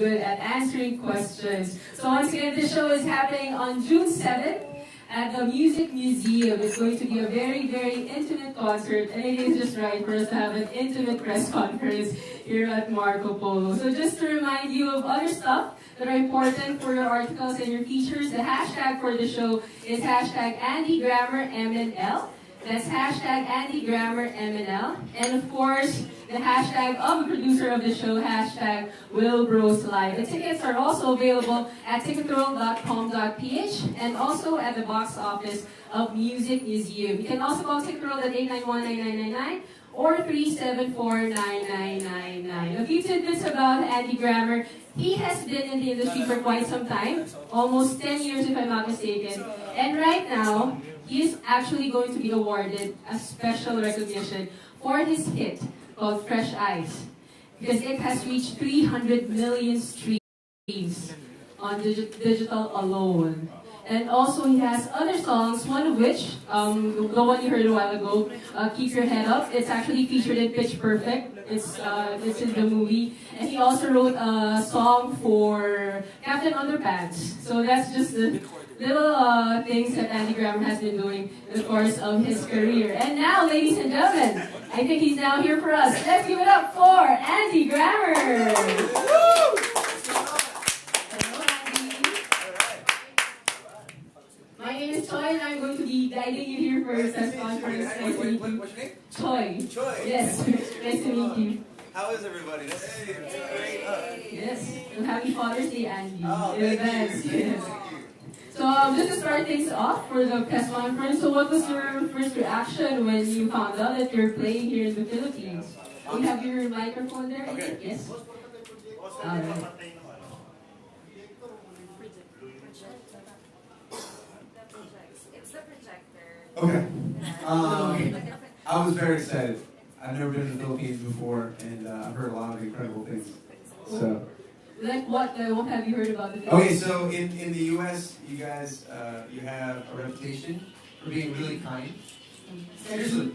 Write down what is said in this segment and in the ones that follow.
good at answering questions. So once again, this show is happening on June 7th at the Music Museum. It's going to be a very, very intimate concert, and it is just right for us to have an intimate press conference here at Marco Polo. So just to remind you of other stuff that are important for your articles and your features, the hashtag for the show is hashtag AndyGrammarMNL. That's hashtag AndyGrammarMNL. And of course, the hashtag of the producer of the show, hashtag WillBrosLive. The tickets are also available at ticketworld.com.ph and also at the box office of Music Museum. You can also call Ticket World at 891-9999 or 374-9999. A few tidbits about Andy Grammer. He has been in the industry for quite some time, almost 10 years if I'm not mistaken. And right now, he is actually going to be awarded a special recognition for his hit called Fresh Eyes, because it has reached 300 million streams on digital alone. And also he has other songs, one of which, the one you heard a while ago, Keep Your Head Up. It's actually featured in Pitch Perfect. It's in the movie. And he also wrote a song for Captain Underpants. So that's just the little things that Andy Grammer has been doing in the course of his career. And now, ladies and gentlemen, I think he's now here for us. Let's give it up for Andy Grammer! My name is Choi, and I'm going to be guiding you here for your press conference. Nice to meet you. What's your name? Choi. Choi. Yes, nice to meet you. How is everybody? Nice to see you. Great. Yes, and happy Father's Day, Andy. Oh, In thank advance. you. Yes. So just to start things off for the press conference, so what was your first reaction when you found out that you're playing here in the Philippines? Do you have your microphone there? Okay. Yes. It's the projector. Okay. I was very excited. I've never been to the Philippines before, and I've heard a lot of incredible things. So. Like what? What have you heard about the Okay, so in the U.S., you guys, you have a reputation for being really kind. Seriously.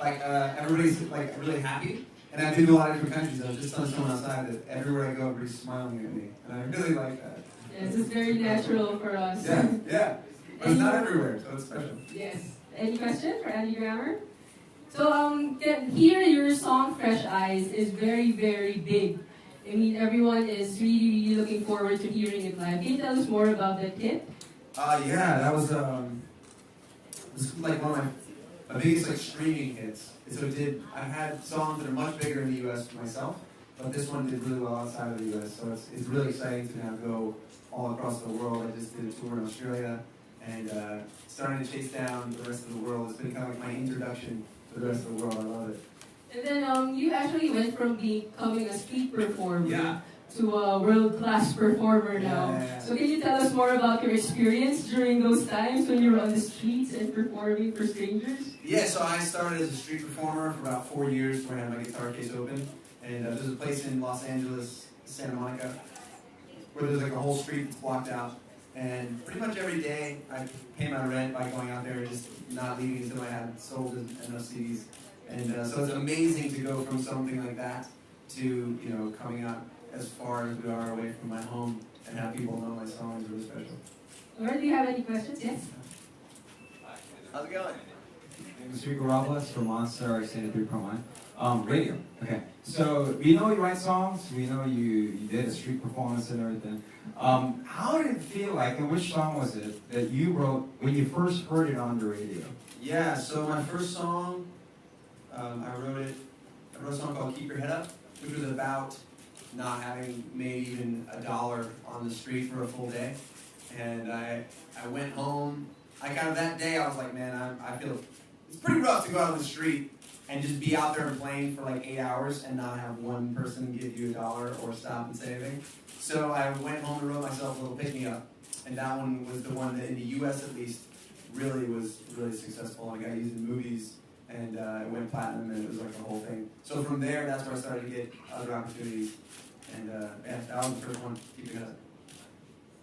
Like, everybody's, like, really happy. And I've been to a lot of different countries. I was just telling someone outside that everywhere I go, everybody's smiling at me. And I really like that. Yes, it's very natural for us. Yeah, yeah. But it's not everywhere, so it's special. Yes. Any question for Andy Grammer? So, here your song Fresh Eyes is very, very big. I mean, everyone is really, really looking forward to hearing it live. Can you tell us more about that hit? Yeah, that was this was like one of my biggest like streaming hits. So I've had songs that are much bigger in the U.S. for myself, but this one did really well outside of the U.S. So it's really exciting to now go all across the world. I just did a tour in Australia and starting to chase down the rest of the world. It's been kind of like my introduction to the rest of the world. I love it. And then you actually went from becoming a street performer Yeah. to a world-class performer now. Yeah. So can you tell us more about your experience during those times when you were on the streets and performing for strangers? Yeah, so I started as a street performer for about 4 years when I had my guitar case open. And there's a place in Los Angeles, Santa Monica, where there's like a whole street that's blocked out. And pretty much every day I pay my rent by going out there and just not leaving until I had sold enough CDs. And so it's amazing to go from something like that to, coming out as far as we are away from my home and have people know my song is really special. Or do you have any questions? Yes? How's it going? I'm Rico Robles from Monster Extended 3.1. Radio. Okay. So we know you write songs. We know you did a street performance and everything. How did it feel like, and which song was it that you wrote when you first heard it on the radio? Yeah, so my first song, I wrote a song called Keep Your Head Up, which was about not having made even $1 on the street for a full day. And I went home. That day I was like, man, I feel it's pretty rough to go out on the street and just be out there and playing for like 8 hours and not have one person give you $1 or stop and say anything. So I went home and wrote myself a little pick-me-up. And that one was the one that in the U.S. at least really was really successful. I got used in movies. And it went platinum, and it was like a whole thing. So from there, that's where I started to get other opportunities. And that was the first one, Keep Your Head Up.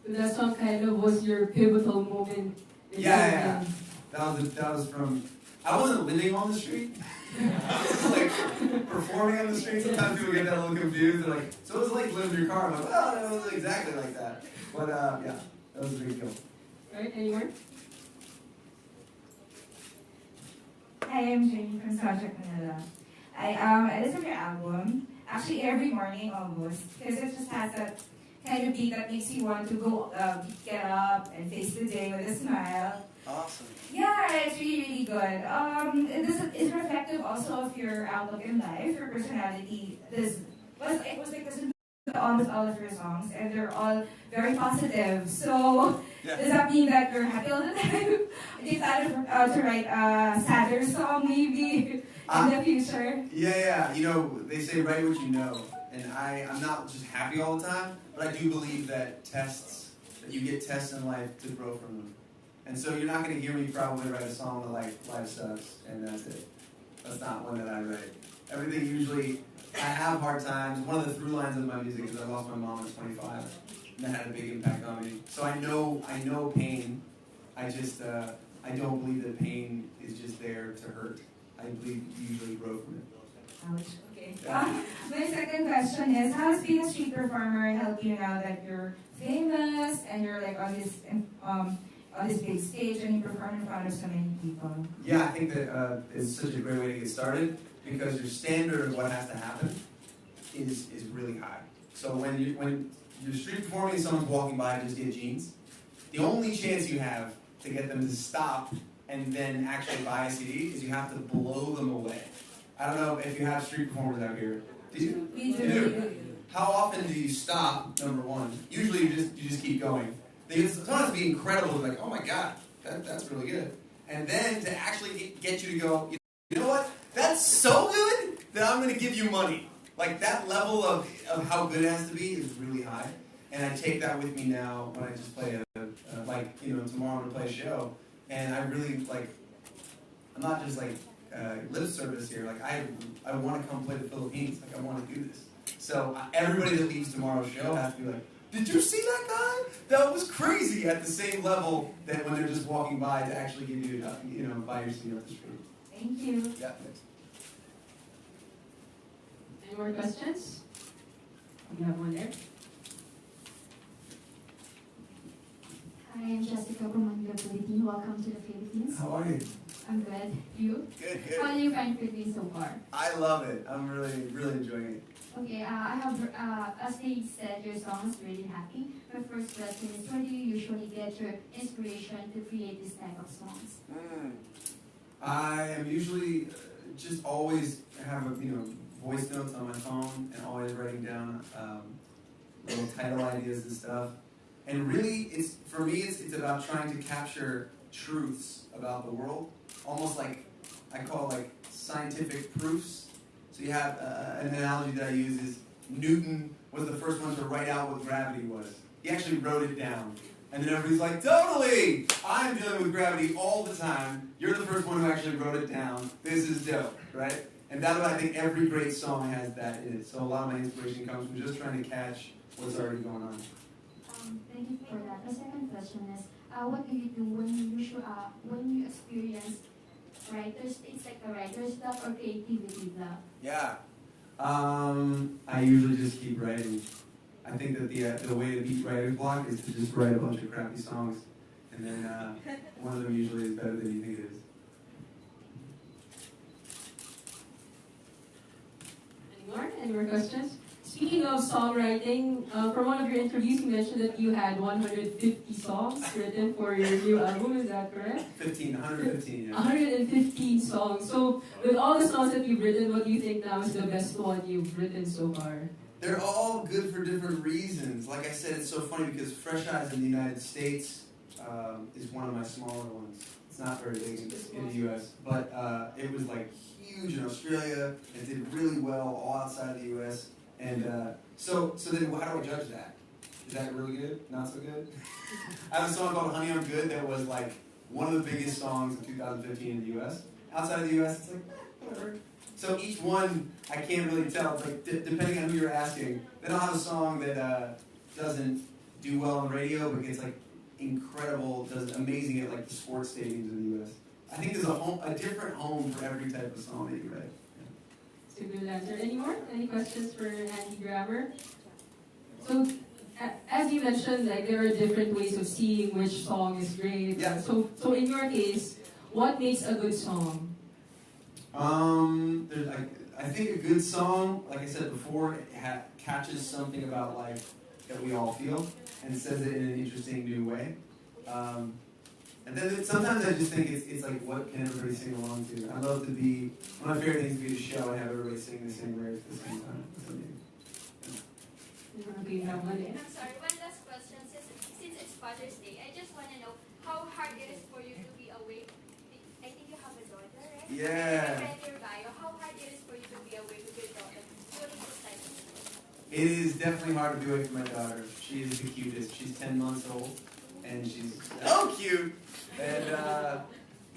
That song kind of was your pivotal moment. Yeah. That was from, I wasn't living on the street. I was like performing on the street. Sometimes people get that a little confused. They're like, so it was like living in your car. I'm like, well, it wasn't exactly like that. But yeah, that was a big deal. Alright, anyone? Hi, I'm Jenny from Subject Manila. I listen to your album actually every morning almost because it just has that kind of beat that makes you want to go get up and face the day with a smile. Awesome. Yeah, it's really, really good. It's reflective also of your outlook in life, your personality. It was like this in almost all of your songs, and they're all very positive. So, does that mean that you're happy all the time? Do you plan to write a sadder song maybe in the future? Yeah. You know, they say write what you know. And I'm not just happy all the time, but I do believe that you get tests in life to grow from them. And so you're not going to hear me probably write a song that like life sucks and that's it. That's not one that I write. Everything usually, I have hard times. One of the through lines of my music is I lost my mom at 25, and that had a big impact on me. So I know pain. I don't believe that pain is just there to hurt. I believe you usually grow from it. Ouch. Okay. My second question is, how has being a street performer helped you now that you're famous and you're like on this big stage and you perform in front of so many people? Yeah, I think that is such a great way to get started because your standard of what has to happen is really high. So when you're street performing and someone's walking by and just get jeans, the only chance you have to get them to stop and then actually buy a CD is you have to blow them away. I don't know if you have street performers out here. Do you? We do. You do. How often do you stop, number one? Usually you just keep going. They sometimes be incredible, like, oh my God, that's really good. And then to actually get you to go, you know what? That's so good that I'm going to give you money. Like that level of how good it has to be is really high. And I take that with me now when I just play tomorrow I'm going to play a show. And I really, I'm not just lip service here. Like I want to come play the Philippines. Like I want to do this. So everybody that leaves tomorrow's show has to be like, did you see that guy? That was crazy at the same level that when they're just walking by to actually give you, buy your seat off the street. Thank you. Yeah. Any more questions? We have one there. Hi, I'm Jessica from Manila, Philippines. Welcome to the Philippines. How are you? I'm good. You? Good. How do you find Philippines so far? I love it. I'm really, really enjoying it. Okay, I have, as they said, your song is really happy. My first question is, where do you usually get your inspiration to create this type of songs? I am usually just always have voice notes on my phone and always writing down little title ideas and stuff. And really, for me, it's about trying to capture truths about the world, almost like I call scientific proofs. So you have an analogy that I use is Newton was the first one to write out what gravity was. He actually wrote it down. And then everybody's like, totally! I'm dealing with gravity all the time. You're the first one who actually wrote it down. This is dope, right? And that's what I think every great song has that in it. So a lot of my inspiration comes from just trying to catch what's already going on. Thank you for that. The second question is, what do you do when you experience writer's, it's like a writer's block or creativity block? Yeah. I usually just keep writing. I think that the way to beat writer's block is to just write a bunch of crappy songs. And then one of them usually is better than you think it is. Any more questions? Speaking of songwriting, from one of your interviews, you mentioned that you had 150 songs written for your new album. Is that correct? 115, yeah. 115 songs. So, with all the songs that you've written, what do you think now is the best one you've written so far? They're all good for different reasons. Like I said, it's so funny because Fresh Eyes in the United States is one of my smaller ones. It's not very big in the U.S., but it was huge in Australia. It did really well all outside of the U.S. And so then how do I judge that? Is that really good? Not so good? I have a song called Honey I'm Good that was one of the biggest songs of 2015 in the U.S. Outside of the U.S., it's whatever. So each one, I can't really tell. It's depending on who you're asking. Then I'll have a song that doesn't do well on the radio, but gets incredible, does amazing at the sports stadiums in the U.S. I think there's a different home for every type of song that you write. It's a good answer. Any more? Any questions for Andy Grammer? So, as you mentioned, like there are different ways of seeing which song is great. Yeah. So in your case, what makes a good song? I think a good song, like I said before, it catches something about life that we all feel and says it in an interesting new way. And then sometimes I just think it's like, what can everybody sing along to? I love to be, one of my favorite things to be to show and have everybody sing the same lyrics at the same time. Okay, that one. I'm sorry, one last question. Since it's Father's Day, I just want to know how hard it is for you to be awake. I think you have a daughter, right? Yeah. I read your bio. How hard it is for you to be awake with your daughter during this time of day? It is definitely hard to be away from my daughter. She is the cutest. She's 10 months old, and she's so cute. And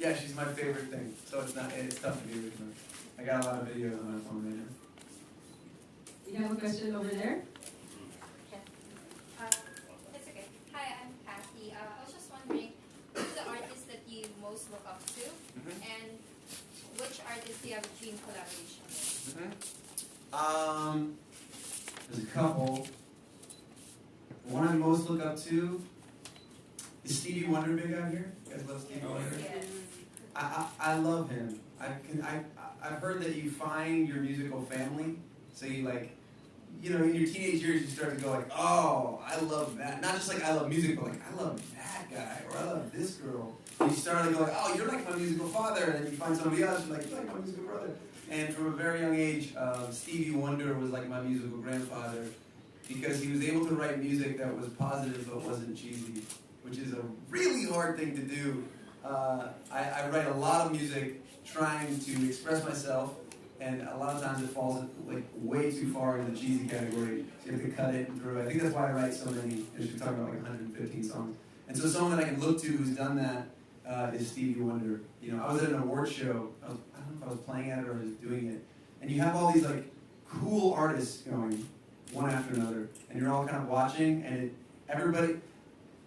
yeah, she's my favorite thing. So it's tough to be away from her. I got a lot of videos on my phone right now. You have a question over there? It's okay. Hi, I'm Kathy. I was just wondering, who's the artist that you most look up to, and which artist do you have a dream collaboration with? There's a couple. The one I most look up to is Stevie Wonder big out here. You guys love Stevie Wonder? Yes. I love him. I've heard that you find your musical family. So you like, you know, in your teenage years you start to go like, oh, I love that. Not just like I love music, but like I love that guy or I love this girl. And you start to go like, oh, you're like my musical father, and then you find somebody else, you're like my musical brother. And from a very young age, Stevie Wonder was like my musical grandfather because he was able to write music that was positive but wasn't cheesy, which is a really hard thing to do. I write a lot of music trying to express myself, and a lot of times it falls like way too far in the cheesy category. So you have to cut it and throw it. I think that's why I write so many. We're talking about like 115 songs. And so someone that I can look to who's done that is Stevie Wonder. You know, I was at an award show. I don't know if I was playing at it or I was doing it. And you have all these like cool artists going one after another, and you're all kind of watching, and everybody.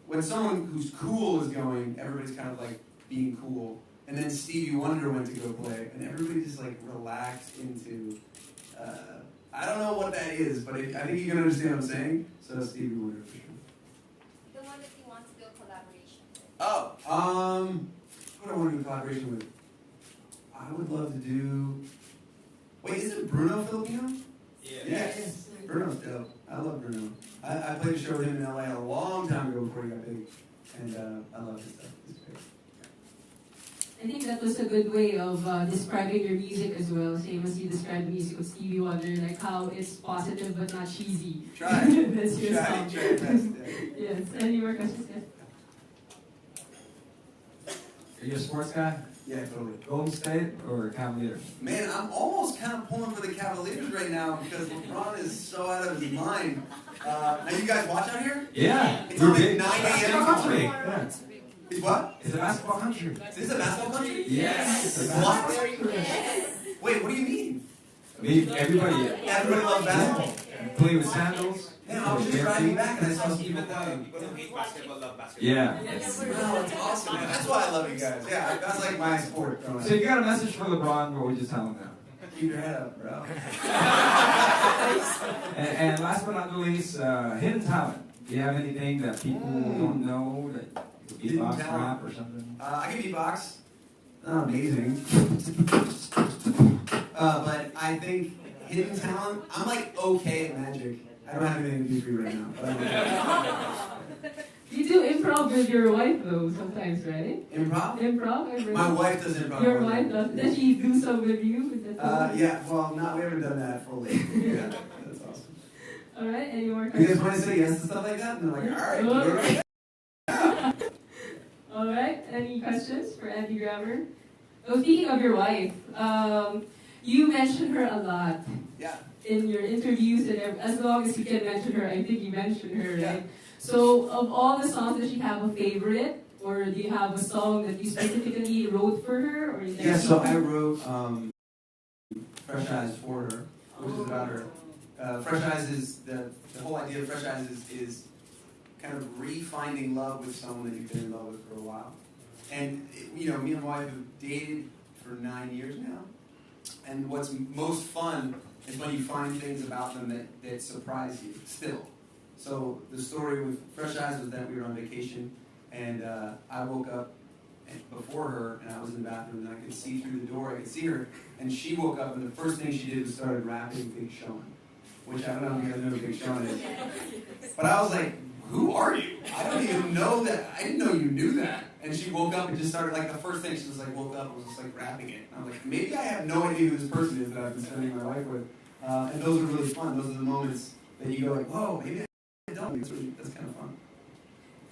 When someone who's cool is going, everybody's kind of like being cool. And then Stevie Wonder went to go play, and everybody just like relaxed into, I don't know what that is, but I think you can understand what I'm saying. So Stevie Wonder for sure. The one that you want to do a collaboration with. Oh, who do I want to do a collaboration with? I would love to do, wait, isn't Bruno Filipino? Yeah. Yes. Bruno's dope. I love Bruno. I played a show with him in LA a long time ago before he got big, and I love his stuff. It's great. I think that was a good way of describing your music as well, same as you described the music of Stevie Wonder, like how it's positive but not cheesy. Try. That's your song. Try your best. Yeah. Yes. Any more questions? Yes. Are you a sports guy? Yeah, totally. Golden State or Cavaliers? Man, I'm almost kind of pulling for the Cavaliers right now because LeBron is so out of his mind. Now you guys watch out here? Yeah. It's We're only big 9 a.m. basketball country. Yeah. It's what? It's a basketball country. Is this a basketball country? Yes. It's a What? basketball country. Wait, what do you mean? I mean, everybody. Everybody loves basketball. Play with sandals. Damn, I was just driving back and I saw Steve Even playing. people who hate basketball love basketball. Yeah. Wow, that's awesome, man. That's why I love you guys. Yeah, that's like my sport. growing up. So if you got a message for LeBron, what would you tell him now? Keep your head up, bro. And last but not least, hidden talent. Do you have anything that people don't know that you could beatbox, talent. rap, or something? I can beatbox. Not amazing. But I think hidden talent, I'm like okay at magic. I don't have anything to do for you right now. But I'm okay. You do improv with your wife though sometimes, right? Improv? Improv? Every- My wife does improv. Your wife does. Does she do some with you? With that Yeah, well, no, we haven't done that fully. Yeah, that's awesome. All right. Any more You guys questions? want to say yes to stuff like that? And they're like, all right, you're right. All right. Any questions for Andy Grammer? Oh, speaking of your wife, you mention her a lot Yeah. in your interviews, and as long as you can mention her, I think you mentioned her, Yeah. right? So, of all the songs, does she have a favorite, or do you have a song that you specifically wrote for her, or is there Yeah, so I wrote Fresh Eyes for her, which is about her. Fresh Eyes is, the whole idea of Fresh Eyes is kind of re-finding love with someone that you've been in love with for a while. And, you know, me and my wife have dated for 9 years now. And what's most fun is when you find things about them that surprise you still. So the story with Fresh Eyes was that we were on vacation, and I woke up before her, and I was in the bathroom, and I could see through the door, I could see her, and she woke up, and the first thing she did was started rapping Big Sean, which I don't know if you guys know who Big Sean is. But I was like, who are you? I don't even know that. I didn't know you knew that. And she woke up and just started, like, the first thing she was like, woke up and was just like rapping it. And I'm like, maybe I have no idea who this person is that I've been spending my life with. And those are really fun. Those are the moments that you go like, whoa, maybe I don't. That's kind of fun.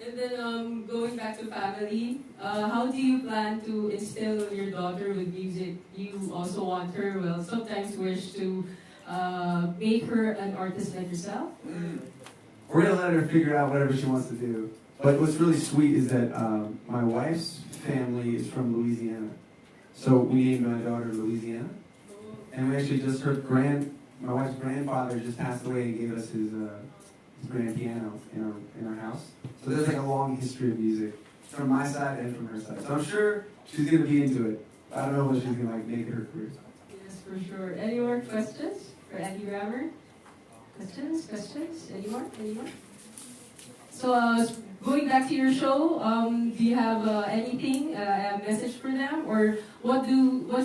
And then going back to family, how do you plan to instill your daughter with music? You also want her, well, sometimes wish to make her an artist like yourself? We're going to let her figure out whatever she wants to do. But what's really sweet is that my wife's family is from Louisiana. So we named my daughter Louisiana. And we actually just heard my wife's grandfather just passed away and gave us his grand piano in our house. So there's like a long history of music from my side and from her side. So I'm sure she's going to be into it. I don't know what she's going to like make it her career. Yes, for sure. Any more questions for Andy Grammer? Questions? Any more? So going back to your show, do you have anything, a message for them, or what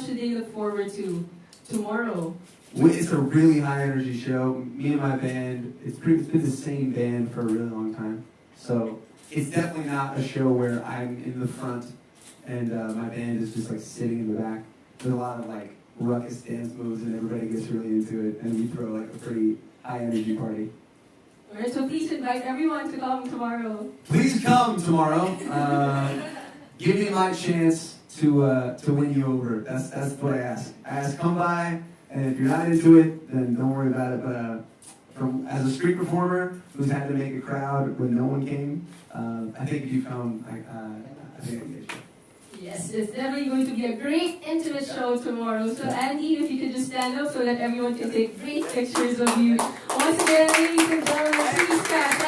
should they look forward to tomorrow? It's a really high energy show. Me and my band, it's been the same band for a really long time. So it's definitely not a show where I'm in the front and my band is just like sitting in the back. There's a lot of like ruckus dance moves and everybody gets really into it, and we throw like a pretty high energy party. Alright, so please invite everyone to come tomorrow. Please come tomorrow. Give me my chance to win you over. That's what I ask. I ask, come by, and if you're not into it, then don't worry about it. But as a street performer who's had to make a crowd when no one came, I think if you come, I think I can get you. Yes, it's definitely going to be a great intimate show tomorrow. So Andy, if you could just stand up so that everyone can take great pictures of you. Once again, ladies and gentlemen, please clap.